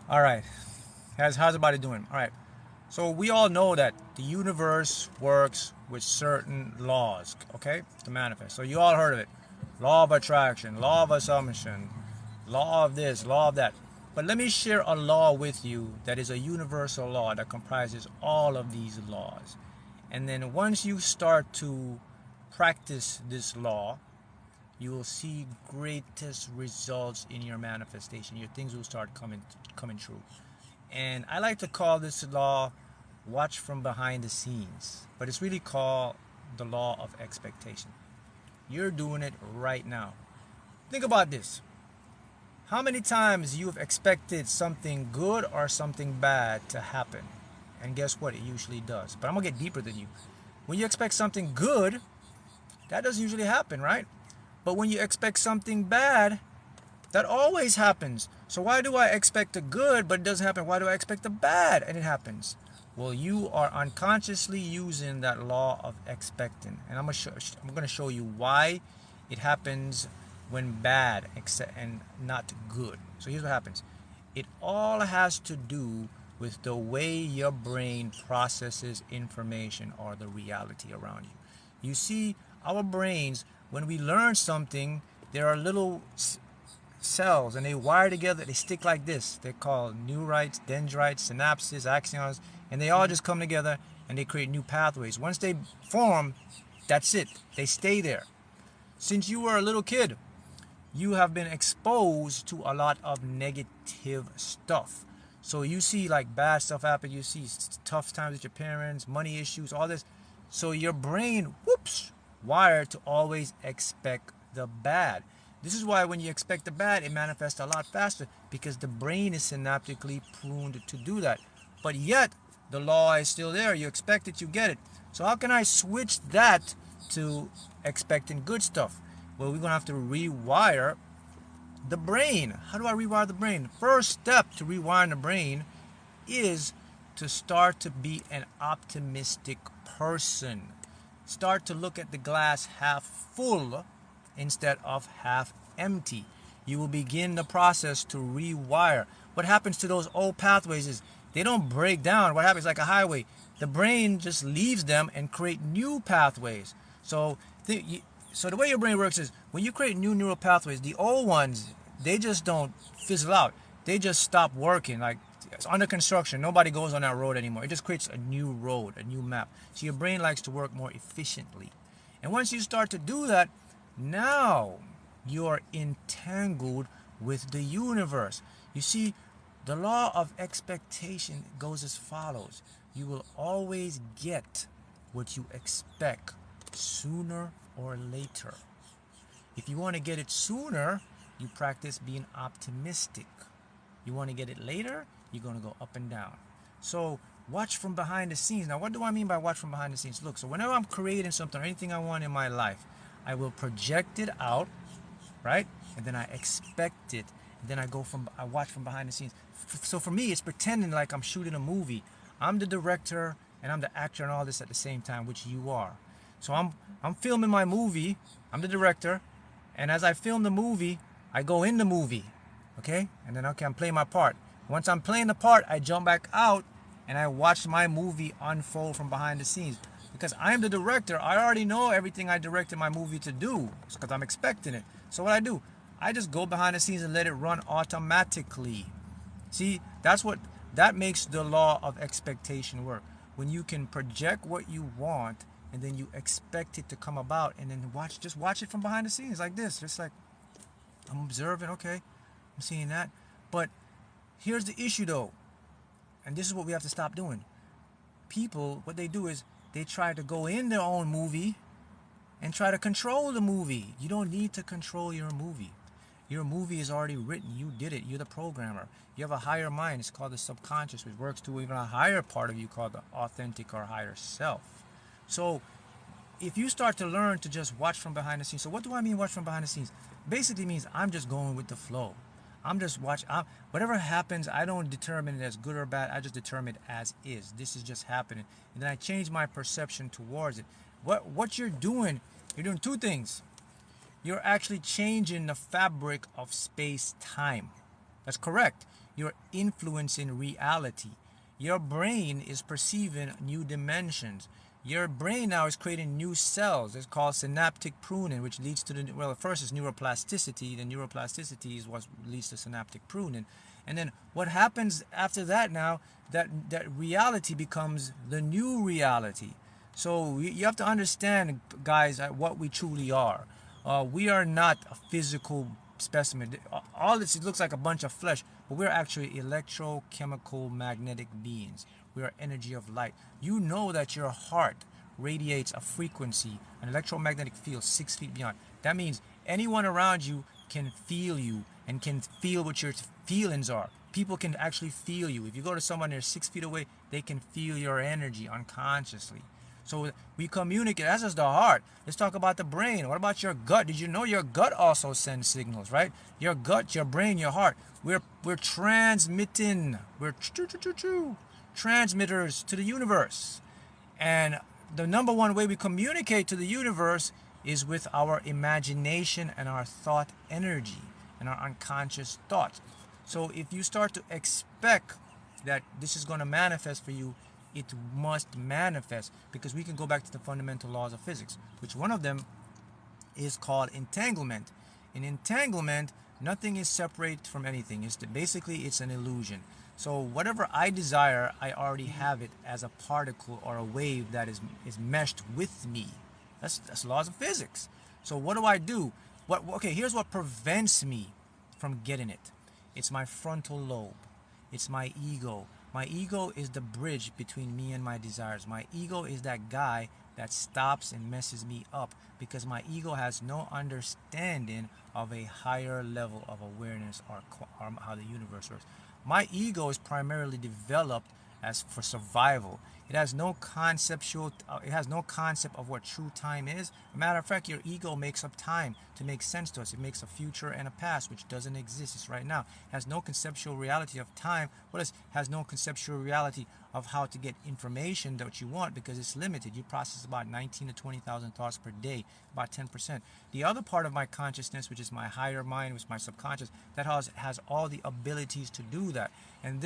All right. How's everybody doing? All right. So we all know that the universe works with certain laws, okay, to manifest. So you all heard of it. Law of attraction, law of assumption, law of this, law of that. But let me share a law with you that is a universal law that comprises all of these laws. And then once you start to practice this law, you will see greatest results in your manifestation. Your things will start coming true. And I like to call this law watch from behind the scenes, but it's really called the law of expectation. You're doing it right now. Think about this. How many times you've expected something good or something bad to happen? And guess what? It usually does. But I'm going to get deeper than you. When you expect something good, that doesn't usually happen, right? But when you expect something bad, that always happens. So why do I expect the good but it doesn't happen? Why do I expect the bad and it happens? Well, you are unconsciously using that law of expecting. And I'm going to show you why it happens when bad and not good. So here's what happens. It all has to do with the way your brain processes information or the reality around you. You see, our brains, when we learn something, there are little cells and they wire together. They stick like this. They're called neurites, dendrites, synapses, axons, and they all just come together and they create new pathways. Once they form, that's it. They stay there. Since you were a little kid, you have been exposed to a lot of negative stuff. So you see like bad stuff happen. You see tough times with your parents, money issues, all this. So your brain, whoops, wired to always expect the bad. This is why when you expect the bad, it manifests a lot faster because the brain is synaptically pruned to do that. But yet, the law is still there. You expect it, you get it. So how can I switch that to expecting good stuff? Well, we're going to have to rewire the brain. How do I rewire the brain? First step to rewiring the brain is to start to be an optimistic person. Start to look at the glass half full instead of half empty. You will begin the process to rewire. What happens to those old pathways is they don't break down. What happens like a highway? The brain just leaves them and create new pathways. So the way your brain works is when you create new neural pathways, the old ones, they just don't fizzle out. They just stop working. Like it's under construction. Nobody goes on that road anymore. It just creates a new road, a new map. So your brain likes to work more efficiently. And once you start to do that, now you're entangled with the universe. You see, the law of expectation goes as follows. You will always get what you expect sooner or later. If you want to get it sooner, you practice being optimistic. You want to get it later, you're going to go up and down. So watch from behind the scenes. Now, what do I mean by watch from behind the scenes? Look, so whenever I'm creating something or anything I want in my life, I will project it out, right? And then I expect it. And then I watch from behind the scenes. So for me, it's pretending like I'm shooting a movie. I'm the director and I'm the actor and all this at the same time, which you are. So I'm filming my movie. I'm the director. And as I film the movie, I go in the movie. Okay? And then, okay, I'm playing my part. Once I'm playing the part, I jump back out and I watch my movie unfold from behind the scenes. Because I'm the director, I already know everything I directed my movie to do because I'm expecting it. So what I do, I just go behind the scenes and let it run automatically. See, that makes the law of expectation work. When you can project what you want and then you expect it to come about and then just watch it from behind the scenes like this. Just like I'm observing, okay, I'm seeing that. But here's the issue though, and this is what we have to stop doing. People, what they do is they try to go in their own movie and try to control the movie. You don't need to control your movie. Your movie is already written. You did it. You're the programmer. You have a higher mind. It's called the subconscious, which works to even a higher part of you called the authentic or higher self. So if you start to learn to just watch from behind the scenes. So what do I mean watch from behind the scenes? Basically means I'm just going with the flow. I'm just watching. Whatever happens, I don't determine it as good or bad. I just determine it as is. This is just happening. And then I change my perception towards it. What you're doing two things. You're actually changing the fabric of space-time. That's correct. you're influencing reality. Your brain is perceiving new dimensions. Your brain now is creating new cells. It's called synaptic pruning, which leads to the, well, first is neuroplasticity. The neuroplasticity is what leads to synaptic pruning. And then what happens after that now, that reality becomes the new reality. So you have to understand, guys, what we truly are. We are not a physical specimen. All this, it looks like a bunch of flesh, but we're actually electrochemical magnetic beings. We are energy of light. You know that your heart radiates a frequency, an electromagnetic field 6 feet beyond. That means anyone around you can feel you and can feel what your feelings are. People can actually feel you. If you go to someone they're 6 feet away, they can feel your energy unconsciously. So we communicate. That's just the heart. Let's talk about the brain. What about your gut? Did you know your gut also sends signals, right? Your gut, your brain, your heart. We're transmitting. We're transmitters to the universe. And the number one way we communicate to the universe is with our imagination and our thought energy and our unconscious thoughts. So if you start to expect that this is going to manifest for you, it must manifest, because we can go back to the fundamental laws of physics, which one of them is called entanglement. In entanglement, nothing is separate from anything. Basically it's an illusion. So whatever I desire, I already have it as a particle or a wave that is meshed with me. That's laws of physics. So what do? Okay, here's what prevents me from getting it. It's my frontal lobe. It's my ego. My ego is the bridge between me and my desires. My ego is that guy that stops and messes me up, because my ego has no understanding of a higher level of awareness or how the universe works. My ego is primarily developed as for survival. It has no concept of what true time is. As a matter of fact, your ego makes up time to make sense to us. It makes a future and a past which doesn't exist. It's right now. It has no conceptual reality of time. It has no conceptual reality of how to get information that you want, because it's limited. You process about 19 to 20,000 thoughts per day, about 10%. The other part of my consciousness, which is my higher mind, which is my subconscious, that has all the abilities to do that. And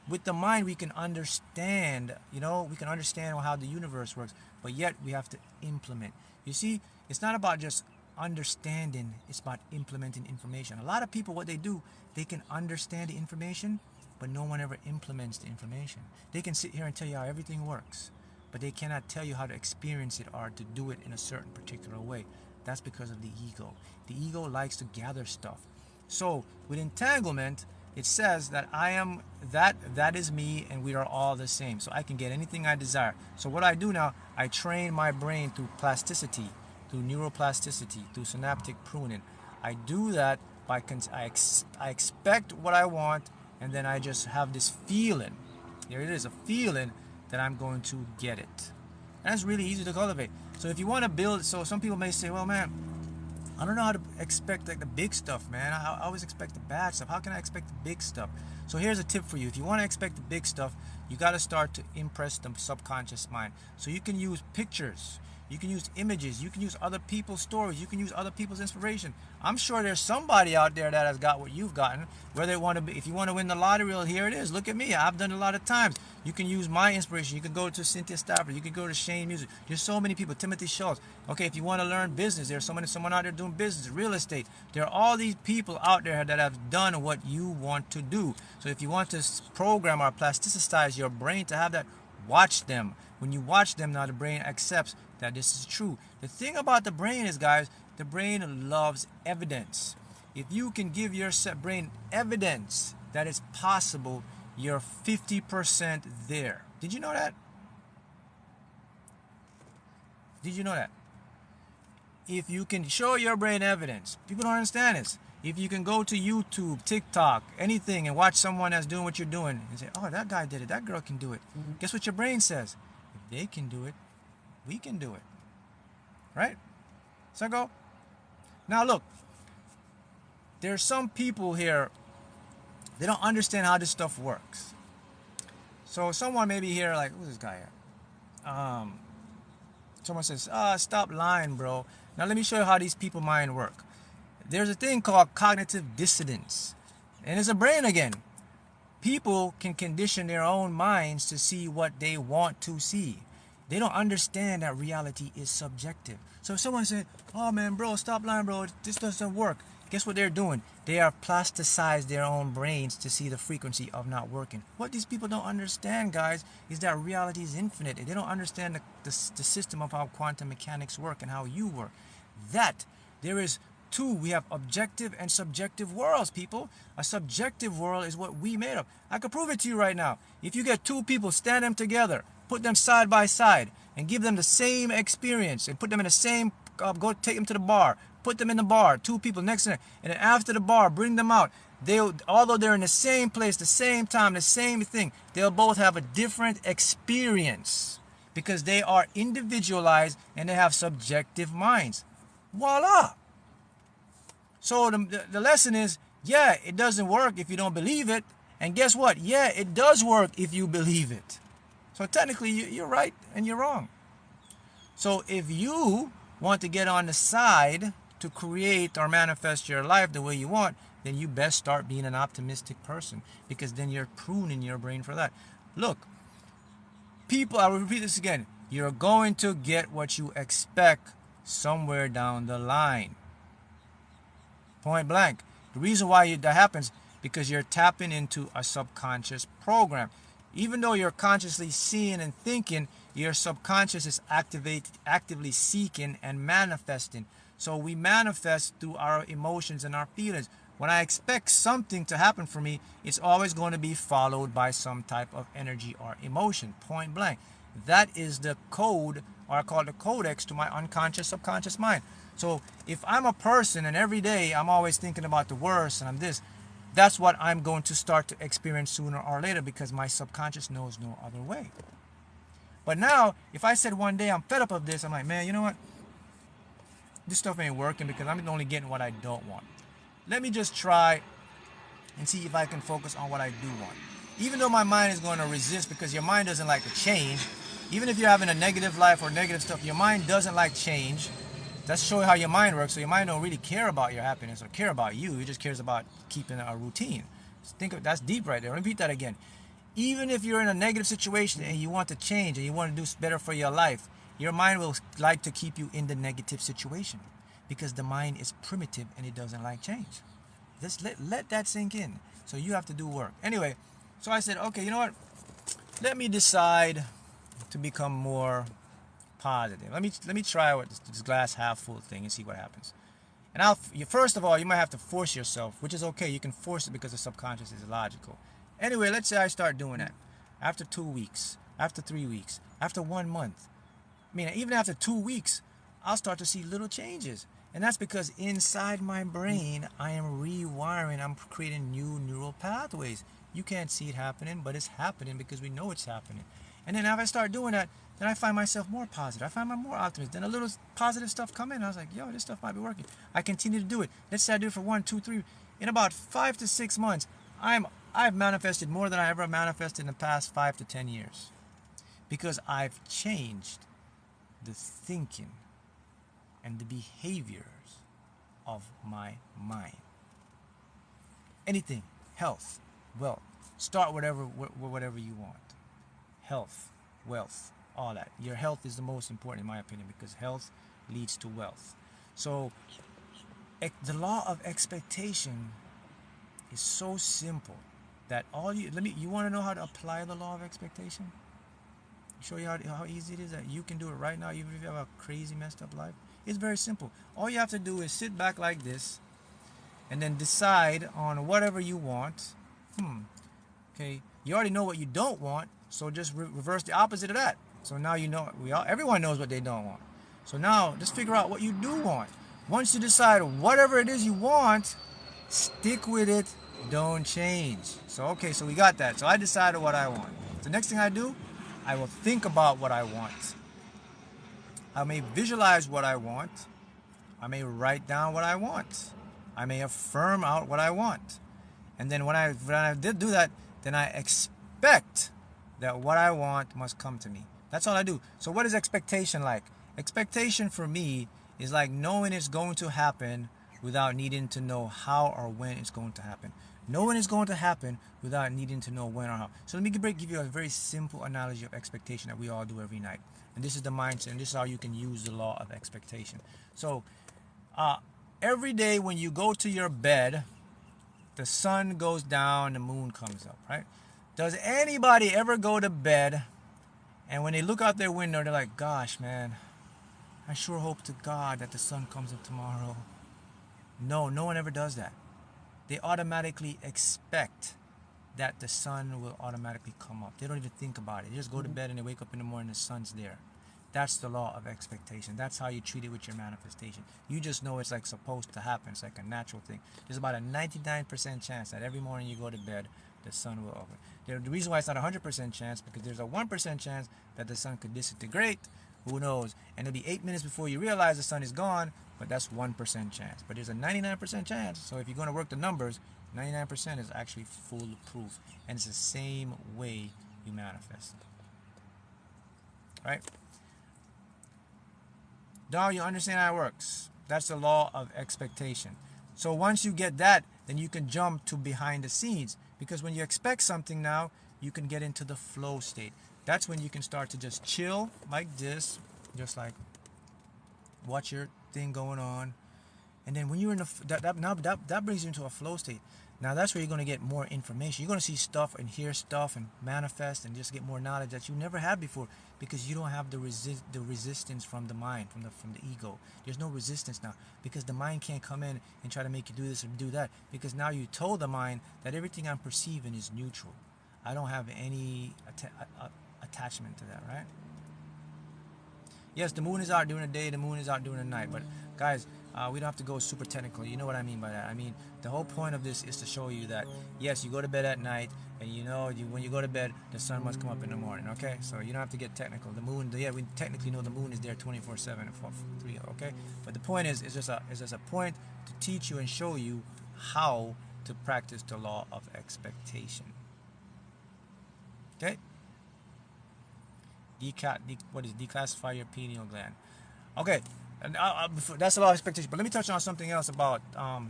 with the mind, we can understand, we can understand how the universe works, but yet we have to implement. You see, it's not about just understanding, it's about implementing information. A lot of people, what they do, they can understand the information, but no one ever implements the information. They can sit here and tell you how everything works, but they cannot tell you how to experience it or to do it in a certain particular way. That's because of the ego. The ego likes to gather stuff. So with entanglement, it says that I am that is me, and we are all the same. So I can get anything I desire. So what I do now, I train my brain through plasticity, through neuroplasticity, through synaptic pruning. I do that by I expect what I want, and then I just have this feeling. There it is, a feeling that I'm going to get it. And that's really easy to cultivate. So if you want to build, so some people may say, well, man, I don't know how to expect like the big stuff, man. I always expect the bad stuff. How can I expect the big stuff? So here's a tip for you. If you want to expect the big stuff, you got to start to impress the subconscious mind. So you can use pictures. You can use images. You can use other people's stories. You can use other people's inspiration. I'm sure there's somebody out there that has got what you've gotten. Whether they want to be, if you want to win the lottery, well, here it is. Look at me. I've done it a lot of times. You can use my inspiration. You can go to Cynthia Stafford. You can go to Shane Music. There's so many people. Timothy Schultz. Okay, if you want to learn business, there's someone out there doing business, real estate. There are all these people out there that have done what you want to do. So if you want to program or plasticize your brain to have that, watch them. When you watch them, now the brain accepts that this is true. The thing about the brain is, guys, the brain loves evidence. If you can give your brain evidence that it's possible, you're 50% there. Did you know that? Did you know that? If you can show your brain evidence, people don't understand this. If you can go to YouTube, TikTok, anything, and watch someone that's doing what you're doing and say, oh, that guy did it, that girl can do it. Guess what your brain says? If they can do it, we can do it. Right? So go. Now look, there's some people here, they don't understand how this stuff works. So someone may be here like, who's this guy at? Someone says, stop lying, bro. Now let me show you how these people mind work. There's a thing called cognitive dissonance. And it's a brain again. People can condition their own minds to see what they want to see. They don't understand that reality is subjective. So if someone said, oh man, bro, stop lying, bro, this doesn't work. Guess what they're doing? They are plasticized their own brains to see the frequency of not working. What these people don't understand, guys, is that reality is infinite. They don't understand the system of how quantum mechanics work and how you work. That there is two. We have objective and subjective worlds, people. A subjective world is what we made up. I could prove it to you right now. If you get two people, stand them together, put them side by side, and give them the same experience, and put them in the same, go take them to the bar, put them in the bar, two people next to them, and then after the bar, bring them out. Although they're in the same place, the same time, the same thing, they'll both have a different experience because they are individualized and they have subjective minds. Voila! So the lesson is, yeah, it doesn't work if you don't believe it. And guess what? Yeah, it does work if you believe it. So technically, you're right and you're wrong. So if you want to get on the side to create or manifest your life the way you want, then you best start being an optimistic person, because then you're pruning your brain for that. Look, people, I will repeat this again. You're going to get what you expect somewhere down the line. Point blank. The reason why that happens, because you're tapping into a subconscious program. Even though you're consciously seeing and thinking, your subconscious is actively seeking and manifesting. So we manifest through our emotions and our feelings. When I expect something to happen for me, it's always going to be followed by some type of energy or emotion. Point blank. That is the code, or I call it the codex, to my unconscious, subconscious mind. So if I'm a person and every day I'm always thinking about the worst and I'm this, that's what I'm going to start to experience sooner or later, because my subconscious knows no other way. But now, if I said one day I'm fed up of this, I'm like, man, you know what? This stuff ain't working because I'm only getting what I don't want. Let me just try and see if I can focus on what I do want. Even though my mind is going to resist, because your mind doesn't like to change. Even if you're having a negative life or negative stuff, your mind doesn't like change. That's showing how your mind works. So your mind don't really care about your happiness or care about you. It just cares about keeping a routine. Think of that's deep right there. Repeat that again. Even if you're in a negative situation and you want to change and you want to do better for your life, your mind will like to keep you in the negative situation, because the mind is primitive and it doesn't like change. Just let that sink in. So you have to do work. Anyway, so I said, okay, you know what? Let me decide to become more positive. Let me try what this glass half full thing and see what happens. And first of all, you might have to force yourself, which is okay. You can force it because the subconscious is illogical. Anyway, let's say I start doing that. After 2 weeks, after 3 weeks, after 1 month. I mean, even after 2 weeks, I'll start to see little changes. And that's because inside my brain, I am rewiring. I'm creating new neural pathways. You can't see it happening, but it's happening because we know it's happening. And then if I start doing that, then I find myself more positive. I find myself more optimistic. Then a little positive stuff come in. I was like, yo, this stuff might be working. I continue to do it. Let's say I do it for 1, 2, 3. In about 5 to 6 months, I've manifested more than I ever manifested in the past 5 to 10 years. Because I've changed the thinking and the behaviors of my mind. Anything, health, wealth. Start whatever you want. Health, wealth, all that. Your health is the most important in my opinion, because health leads to wealth. So the law of expectation is so simple that you want to know how to apply the law of expectation? Show you how easy it is, that you can do it right now, even if you have a crazy messed up life. It's very simple. All you have to do is sit back like this and then decide on whatever you want. Okay, you already know what you don't want, so just reverse the opposite of that. So now you know, everyone knows what they don't want. So now just figure out what you do want. Once you decide whatever it is you want, stick with it, don't change. So okay, so we got that. So I decided what I want. The next thing I do, I will think about what I want. I may visualize what I want. I may write down what I want. I may affirm out what I want. And then when I did do that, then I expect that what I want must come to me. That's all I do. So what is expectation like? Expectation for me is like knowing it's going to happen without needing to know how or when it's going to happen. No one is going to happen without needing to know when or how. So let me give you a very simple analogy of expectation that we all do every night. And this is the mindset, and this is how you can use the law of expectation. So every day when you go to your bed, the sun goes down, the moon comes up, right? Does anybody ever go to bed and when they look out their window, they're like, gosh, man, I sure hope to God that the sun comes up tomorrow? No, no one ever does that. They automatically expect that the sun will automatically come up. They don't even think about it. They just go to bed and they wake up in the morning, the sun's there. That's the law of expectation. That's how you treat it with your manifestation. You just know it's like supposed to happen. It's like a natural thing. There's about a 99% chance that every morning you go to bed, the sun will open. The reason why it's not a 100% chance, because there's a 1% chance that the sun could disintegrate. Who knows? And it'll be 8 minutes before you realize the sun is gone, but that's 1% chance. But there's a 99% chance. So if you're going to work the numbers, 99% is actually foolproof. And it's the same way you manifest. Right? Now you understand how it works. That's the law of expectation. So once you get that, then you can jump to behind the scenes. Because when you expect something now, you can get into the flow state. That's when you can start to just chill like this, just like watch your thing going on. And then when you're in that brings you into a flow state. Now that's where you're going to get more information. You're going to see stuff and hear stuff and manifest and just get more knowledge that you never had before, because you don't have the resistance from the mind, from the ego. There's no resistance now, because the mind can't come in and try to make you do this or do that, because now you told the mind that everything I'm perceiving is neutral. I don't have any attachment to that, right? Yes, the moon is out during the day, the moon is out during the night, but guys, we don't have to go super technical. You know what I mean by that. I mean, the whole point of this is to show you that, yes, you go to bed at night, and you know, when you go to bed, the sun must come up in the morning, okay? So you don't have to get technical. The moon, yeah, we technically know the moon is there 24/7, 3, okay? But the point is, it's just a point to teach you and show you how to practice the law of expectation. Okay? Declassify your pineal gland. Okay, and that's a lot of expectation. But let me touch on something else about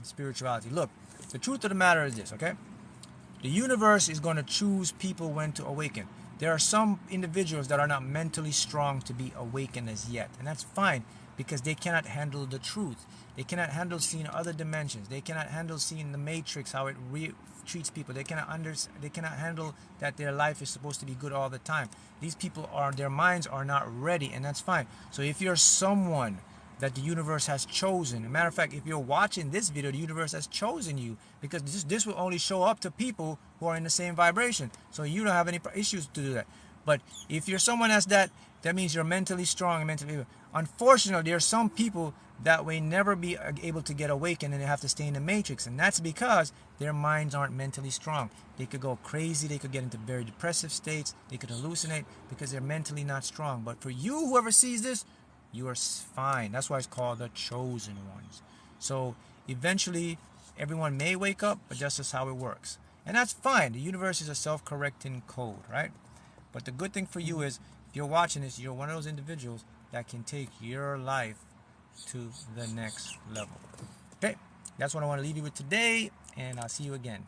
spirituality. Look, the truth of the matter is this, okay? The universe is going to choose people when to awaken. There are some individuals that are not mentally strong to be awakened as yet, and that's fine, because they cannot handle the truth. They cannot handle seeing other dimensions. They cannot handle seeing the matrix, how it treats people. They cannot handle that their life is supposed to be good all the time. These people their minds are not ready, and that's fine. So if you're someone that the universe has chosen, as a matter of fact, if you're watching this video, the universe has chosen you, because this will only show up to people who are in the same vibration. So you don't have any issues to do that. But if you're someone that means you're mentally strong and mentally able. Unfortunately, there are some people that may never be able to get awakened, and they have to stay in the matrix, and that's because their minds aren't mentally strong. They could go crazy, they could get into very depressive states, they could hallucinate because they're mentally not strong. But for you, whoever sees this, you are fine. That's why it's called the chosen ones. So eventually everyone may wake up, but that's just how it works, and that's fine. The universe is a self-correcting code, right? But the good thing for you is, if you're watching this, you're one of those individuals that can take your life to the next level. Okay, that's what I want to leave you with today, and I'll see you again.